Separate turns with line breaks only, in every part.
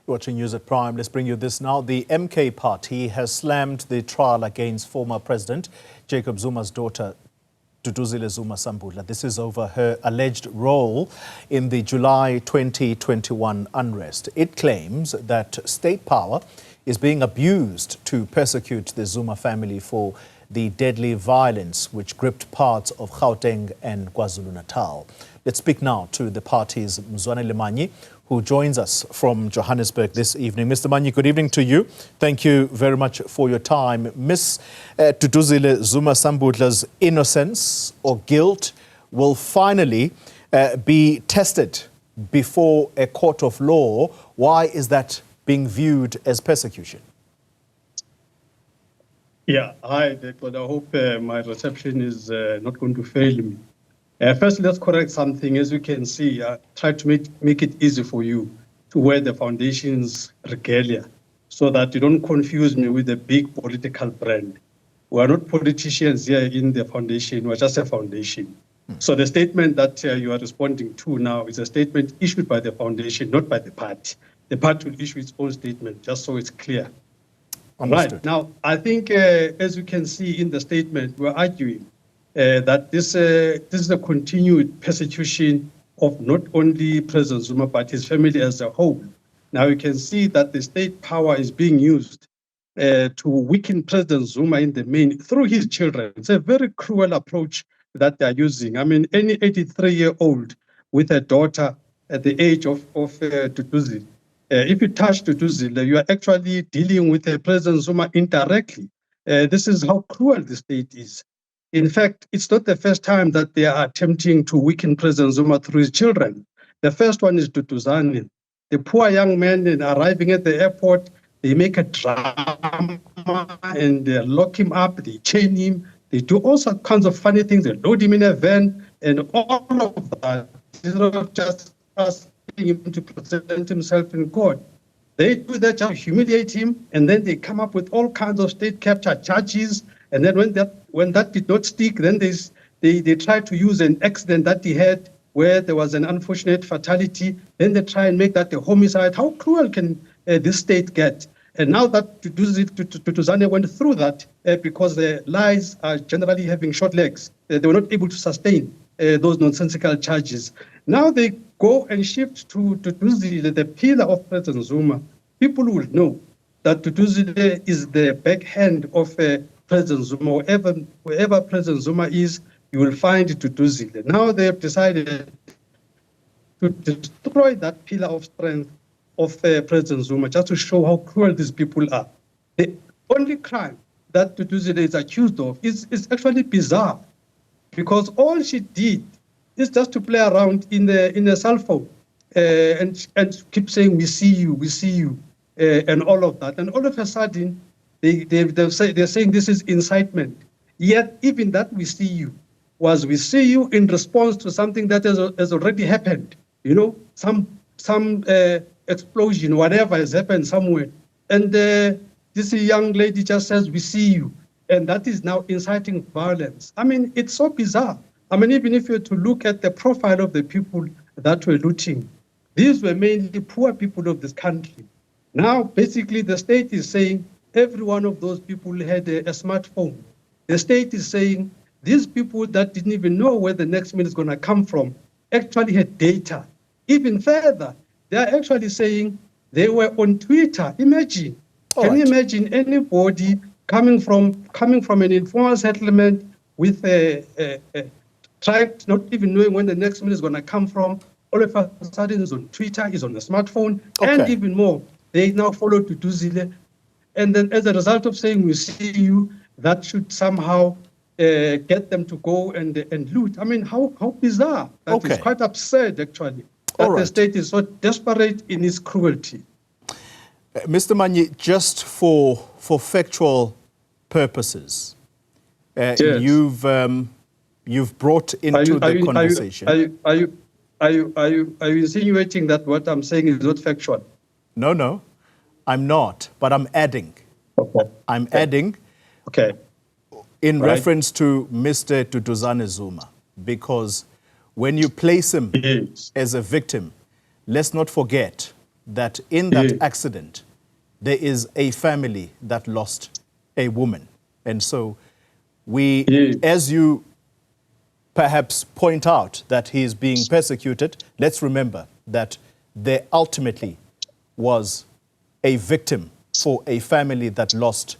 Watching News at Prime, let's bring you this now. The MK party has slammed the trial against former President Jacob Zuma's daughter, Duduzile Zuma-Sambudla. This is over her alleged role in the July 2021 unrest. It claims that state power is being abused to persecute the Zuma family for the deadly violence which gripped parts of Gauteng and KwaZulu-Natal. Let's speak now to the party's Mzwanele Manyi, who joins us from Johannesburg this evening. Mr. Manyi, good evening to you. Thank you very much for your time. Ms. Duduzile Zuma-Sambudla's innocence or guilt will finally be tested before a court of law. Why is that being viewed as persecution?
Yeah, hi, Jacob. I hope my reception is not going to fail me. First, let's correct something. As you can see, I tried to make it easy for you to wear the foundation's regalia so that you don't confuse me with a big political brand. We are not politicians here in the foundation. We're just a foundation. So the statement that you are responding to now is a statement issued by the foundation, not by the party. The party will issue its own statement, just so it's clear.
Understood.
Right. Now, I think, as you can see in the statement, we're arguing that this is a continued persecution of not only President Zuma, but his family as a whole. Now, you can see that the state power is being used to weaken President Zuma in the main through his children. It's a very cruel approach that they're using. I mean, any 83-year-old with a daughter at the age of Duduzile, if you touch Duduzile, you are actually dealing with President Zuma indirectly. This is how cruel the state is. In fact, it's not the first time that they are attempting to weaken President Zuma through his children. The first one is Duduzile. The poor young man arriving at the airport, they make a drama and they lock him up, they chain him, they do all kinds of funny things, they load him in a van, and all of that is not just asking him to present himself in court. They do that to humiliate him, and then they come up with all kinds of state capture charges. And then when that did not stick, then they try to use an accident that he had where there was an unfortunate fatality. Then they try and make that a homicide. How cruel can this state get? And now that Duduzile went through that because the lies are generally having short legs. They were not able to sustain those nonsensical charges. Now they go and shift to Duduzile, the pillar of President Zuma. People will know that Duduzile is the backhand of President Zuma. Wherever President Zuma is, you will find Duduzile. Now they have decided to destroy that pillar of strength of President Zuma, just to show how cruel these people are. The only crime that Duduzile is accused of is actually bizarre, because all she did is just to play around in a cell phone and keep saying, we see you, and all of that. And all of a sudden, they're saying this is incitement. Yet even that we see you in response to something that has already happened. You know, some explosion, whatever has happened somewhere. And this young lady just says, we see you. And that is now inciting violence. I mean, it's so bizarre. I mean, even if you were to look at the profile of the people that were looting, these were mainly poor people of this country. Now, basically, the state is saying every one of those people had a smartphone. The state is saying these people that didn't even know where the next minute is going to come from actually had data. Even further, they are actually saying they were on Twitter. Imagine. Can you imagine anybody coming from an informal settlement with trying not even knowing when the next minute is going to come from? All of a sudden is on Twitter, is on a smartphone, and even more, they now follow Duduzile. And then as a result of saying, we see you, that should somehow get them to go and loot. I mean, how bizarre. That is quite absurd, actually, that the state is so desperate in its cruelty.
Mr. Manyi, just for factual purposes, yes. You've brought into the conversation.
Are you insinuating that what I'm saying is not factual?
No, I'm not, but I'm adding. I'm adding in reference to Mr. Duduzile Zuma, because when you place him as a victim, let's not forget that in that
Yeah.
accident, there is a family that lost a woman. And so we,
Yeah.
as you perhaps point out that he is being persecuted, let's remember that there ultimately was a victim for a family that lost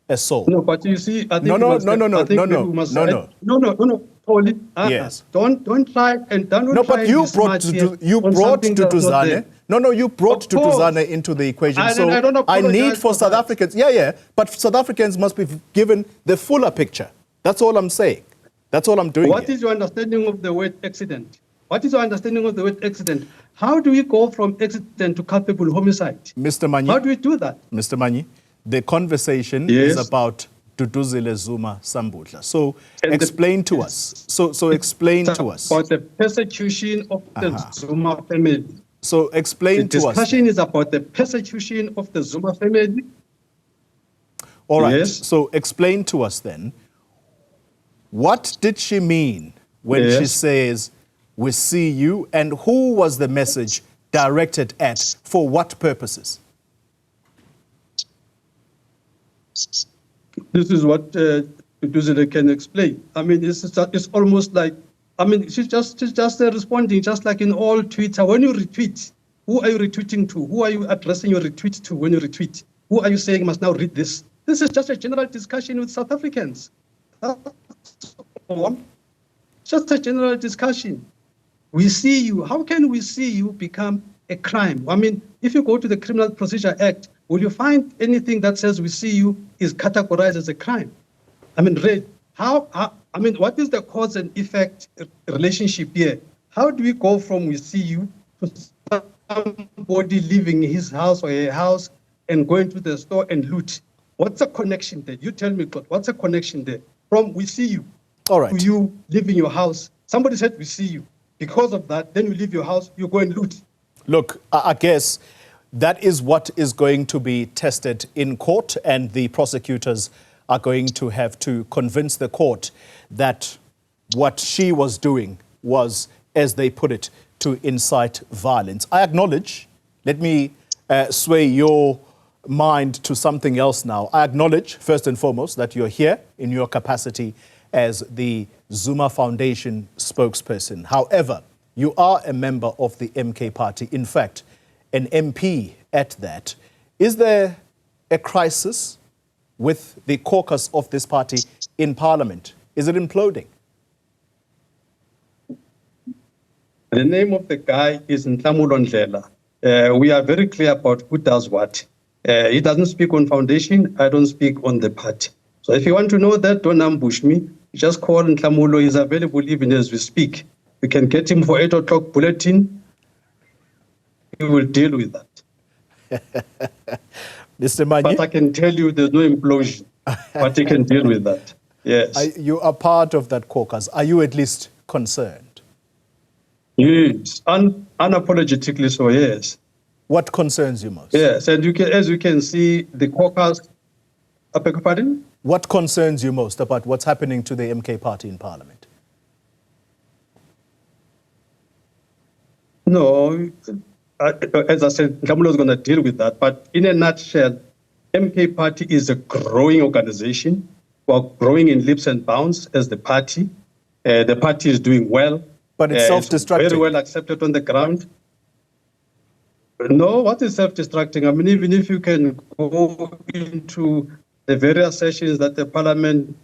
a soul.
No, but you see, I think
No,
we
no,
must-
no, no, no,
I think
no,
maybe
no,
we must-
no, no.
No, Paulie,
Yes.
Don't try and don't
No,
try
but
and
you
be
brought
smart here
you
on
brought
something that's not
Duduzile.
there.
No, you brought
Of course.
Duduzile into the equation.
And
So
I don't
I need
apologize
for
for
South
that.
Africans. Yeah, but South Africans must be given the fuller picture. That's all I'm saying. That's all I'm doing.
What
here.
is your understanding of the word accident? What is your understanding of the word accident? How do we go from accident to culpable homicide?
Mr. Manyi?
How do we do that?
Mr. Manyi, the conversation
Yes.
is about Duduzile Zuma-Sambudla. So
And the-
explain to us. So explain
It's
to us.
about the persecution of the Zuma family.
So
The
explain to us.
discussion is about the persecution of the Zuma family.
All right.
Yes.
So explain to us then, what did she mean when she
Yes.
says, "We see you," and who was the message directed at? For what purposes?
This is what Duduzile can explain. I mean, it's almost like, I mean, she's just responding, just like in all Twitter. When you retweet, who are you retweeting to? Who are you addressing your retweet to when you retweet? Who are you saying must now read this? This is just a general discussion with South Africans. That's all. Just a general discussion. We see you. How can we see you become a crime? I mean, if you go to the Criminal Procedure Act, will you find anything that says we see you is categorized as a crime? I mean, I mean, what is the cause and effect relationship here? How do we go from we see you to somebody leaving his house or a house and going to the store and loot? What's the connection there? You tell me, God, what's the connection there? From we see you
All right.
to you leaving your house. Somebody said we see you. Because of that, then you leave your house, you go and loot.
Look, I guess that is what is going to be tested in court, and the prosecutors are going to have to convince the court that what she was doing was, as they put it, to incite violence. I acknowledge, let me sway your mind to something else now. I acknowledge, first and foremost, that you're here in your capacity as the Zuma Foundation spokesperson. However, you are a member of the MK party, in fact, an MP at that. Is there a crisis with the caucus of this party in Parliament? Is it imploding?
The name of the guy is Ndlela. We are very clear about who does what. He doesn't speak on foundation. I don't speak on the party. So if you want to know that, don't ambush me. Just call Nhlamulo. He's available even as we speak. We can get him for 8 o'clock bulletin. He will deal with that.
Mr. Manyi,
But I can tell you there's no implosion. But he can deal with that. Yes.
you are part of that caucus. Are you at least concerned?
Yes. Unapologetically so, yes.
What concerns you most?
Yes. And you can, as you can see, the caucus. I beg your pardon?
What concerns you most about what's happening to the MK party in Parliament?
No, as I said, Nhlamulo is going to deal with that. But in a nutshell, MK Party is a growing organization. We're growing in leaps and bounds as the party. The party is doing well.
But it's self-destructing.
Very well accepted on the ground. No, what is self-destructing? I mean, even if you can go into the various sessions that the parliament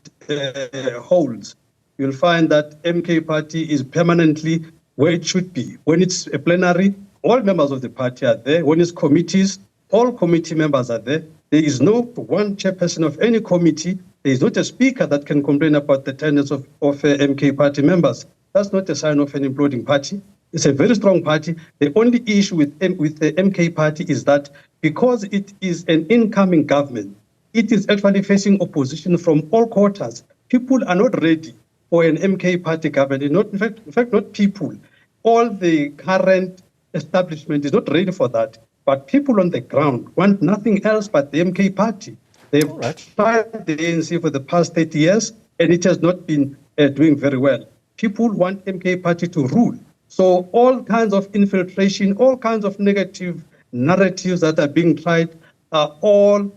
holds, you'll find that MK Party is permanently where it should be. When it's a plenary, all members of the party are there. When it's committees, all committee members are there. There is no one chairperson of any committee. There is not a speaker that can complain about the attendance of MK Party members. That's not a sign of an imploding party. It's a very strong party. The only issue with the MK Party is that because it is an incoming government, it is actually facing opposition from all quarters. People are not ready for an MK Party government. In fact, not people. All the current establishment is not ready for that. But people on the ground want nothing else but the MK Party. They've tried the ANC for the past 30 years, and it has not been doing very well. People want MK Party to rule. So all kinds of infiltration, all kinds of negative narratives that are being tried are all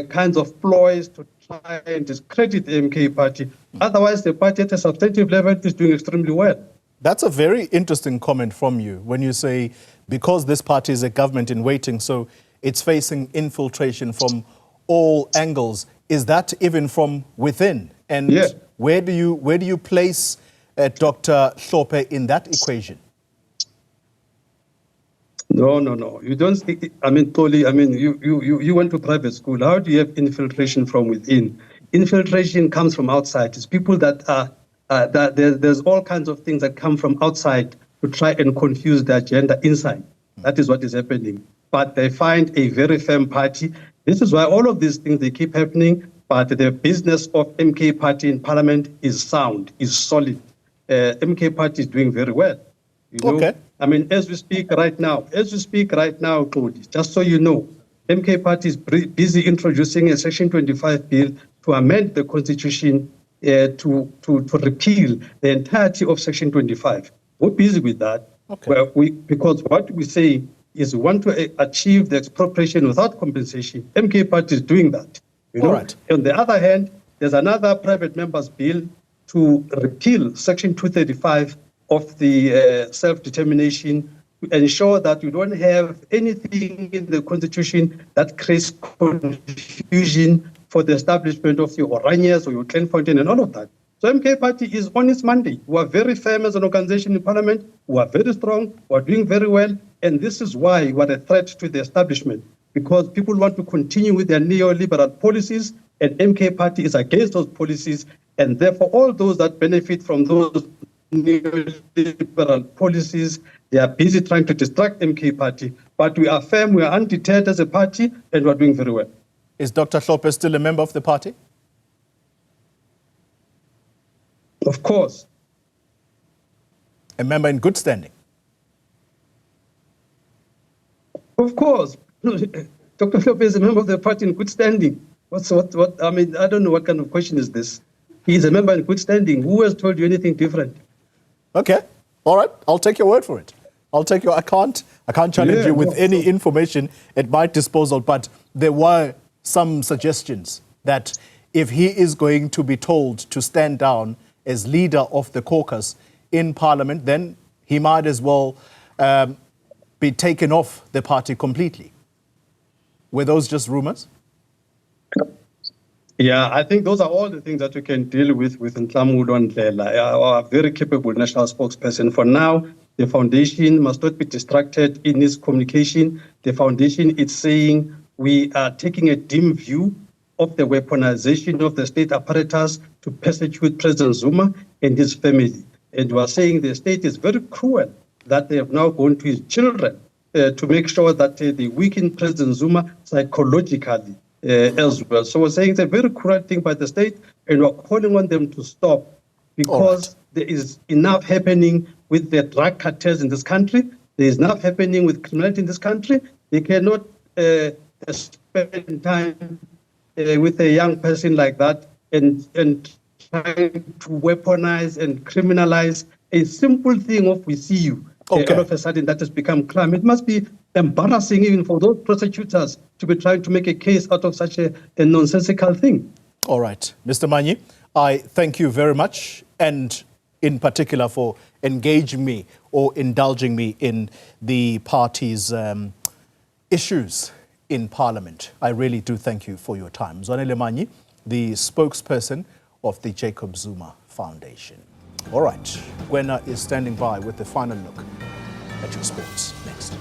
kinds of ploys to try and discredit the MK party. Otherwise, the party at a substantive level is doing extremely well.
That's a very interesting comment from you when you say, because this party is a government in waiting, so it's facing infiltration from all angles. Is that even from within? And
Yeah.
where do you place Dr. Hlophe in that equation?
No. You don't speak. I mean, Toli, I mean, you went to private school. How do you have infiltration from within? Infiltration comes from outside. It's people that are, there's all kinds of things that come from outside to try and confuse the agenda inside. That is what is happening. But they find a very firm party. This is why all of these things, they keep happening. But the business of MK party in parliament is sound, is solid. MK party is doing very well. You know?
Okay.
I mean, as we speak right now, Cody, just so you know, MK party is busy introducing a Section 25 bill to amend the constitution to repeal the entirety of Section 25. We're busy with that.
Okay.
Because what we say is we want to achieve the expropriation without compensation. MK party is doing that. You know?
All right.
On the other hand, there's another private member's bill to repeal Section 235 of the self-determination to ensure that you don't have anything in the constitution that creates confusion for the establishment of your Oranias or your Clanfontein and all of that. So MK party is on its mandate. We are very firm as an organization in parliament. We are very strong. We are doing very well. And this is why we are a threat to the establishment, because people want to continue with their neoliberal policies, and MK party is against those policies. And therefore, all those that benefit from those neoliberal policies, they are busy trying to distract MK party. But we are firm, we are undeterred as a party, and we are doing very well.
Is Dr. Hlophe still a member of the party?
Of course.
A member in good standing?
Of course. Dr. Hlophe is a member of the party in good standing. What? I mean, I don't know what kind of question is this. He is a member in good standing. Who has told you anything different?
Okay. All right. I'll take your word for it. I can't challenge you with any information at my disposal, but there were some suggestions that if he is going to be told to stand down as leader of the caucus in parliament, then he might as well be taken off the party completely. Were those just rumors?
Yeah, I think those are all the things that we can deal with Nhlamulo Ndlela, our very capable national spokesperson. For now, the foundation must not be distracted in its communication. The foundation is saying we are taking a dim view of the weaponization of the state apparatus to persecute President Zuma and his family. And we are saying the state is very cruel that they have now gone to his children to make sure that they weaken President Zuma psychologically as well. So we're saying it's a very cruel thing by the state, and we're calling on them to stop, because there is enough happening with the drug cartels in this country. There is enough happening with criminality in this country. They cannot spend time with a young person like that and trying to weaponize and criminalize a simple thing of "we see you." All of a sudden that has become crime. It must be embarrassing even for those prosecutors to be trying to make a case out of such a nonsensical thing.
All right. Mr. Manyi, I thank you very much, and in particular for engaging me or indulging me in the party's issues in Parliament. I really do thank you for your time. Mzwanele Manyi, the spokesperson of the Jacob Zuma Foundation. All right, Gwena is standing by with the final look at your sports next.